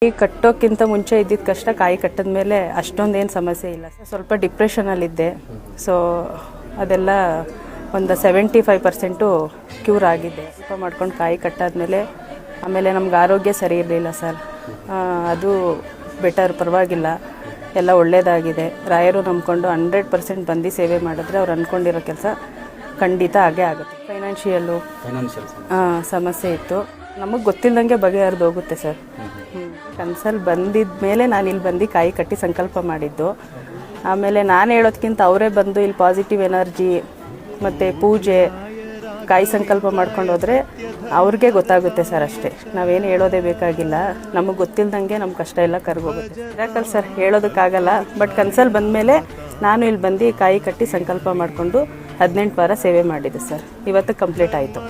ಈ ಕಟ್ಟೋಕ್ಕಿಂತ ಮುಂಚೆ ಇದ್ದಿದ್ದ ಕಷ್ಟ ಕಾಯಿ ಕಟ್ಟಿದ ಮೇಲೆ ಅಷ್ಟೊಂದೇನು ಸಮಸ್ಯೆ ಇಲ್ಲ. ಸ್ವಲ್ಪ ಡಿಪ್ರೆಷನಲ್ಲಿದ್ದೆ. ಸೊ ಅದೆಲ್ಲ ಒಂದು 75% ಕ್ಯೂರ್ ಆಗಿದೆ. ಸ್ವಲ್ಪ ಮಾಡ್ಕೊಂಡು ಕಾಯಿ ಕಟ್ಟಾದ್ಮೇಲೆ ಆಮೇಲೆ ನಮ್ಗೆ ಆರೋಗ್ಯ ಸರಿ ಇರಲಿಲ್ಲ ಸರ್. ಅದು ಬೆಟರ್, ಪರವಾಗಿಲ್ಲ, ಎಲ್ಲ ಒಳ್ಳೆಯದಾಗಿದೆ. ರಾಯರು ನಂಬ್ಕೊಂಡು 100% ಬಂದು ಸೇವೆ ಮಾಡಿದ್ರೆ ಅವ್ರು ಅಂದ್ಕೊಂಡಿರೋ ಕೆಲಸ ಖಂಡಿತ ಆಗೇ ಆಗುತ್ತೆ. ಫೈನಾನ್ಷಿಯಲ್ ಸಮಸ್ಯೆ ಇತ್ತು, ನಮಗೆ ಗೊತ್ತಿಲ್ಲದಂಗೆ ಬಗೆಹರಿದು ಹೋಗುತ್ತೆ ಸರ್. ಕನ್ಸಲ್ಲಿ ಬಂದಿದ್ದ ಮೇಲೆ ನಾನು ಇಲ್ಲಿ ಬಂದು ಕಾಯಿ ಕಟ್ಟಿ ಸಂಕಲ್ಪ ಮಾಡಿದ್ದು. ಆಮೇಲೆ ನಾನು ಹೇಳೋದಕ್ಕಿಂತ ಅವರೇ ಬಂದು ಇಲ್ಲಿ ಪಾಸಿಟಿವ್ ಎನರ್ಜಿ ಮತ್ತು ಪೂಜೆ ಕಾಯಿ ಸಂಕಲ್ಪ ಮಾಡ್ಕೊಂಡು ಹೋದರೆ ಅವ್ರಿಗೆ ಗೊತ್ತಾಗುತ್ತೆ ಸರ್. ಅಷ್ಟೇ, ನಾವೇನು ಹೇಳೋದೇ ಬೇಕಾಗಿಲ್ಲ. ನಮಗೆ ಗೊತ್ತಿಲ್ಲದಂಗೆ ನಮ್ಮ ಕಷ್ಟ ಎಲ್ಲ ಕರ್ಗೋಗುತ್ತೆ. ಯಾಕಲ್ಲ ಸರ್, ಹೇಳೋದಕ್ಕಾಗಲ್ಲ. ಬಟ್ ಕನ್ಸಲ್ಲಿ ಬಂದಮೇಲೆ ನಾನು ಇಲ್ಲಿ ಬಂದು ಕಾಯಿ ಕಟ್ಟಿ ಸಂಕಲ್ಪ ಮಾಡಿಕೊಂಡು 18 ವಾರ ಸೇವೆ ಮಾಡಿದ್ದೆ ಸರ್. ಇವತ್ತು ಕಂಪ್ಲೀಟ್ ಆಯಿತು.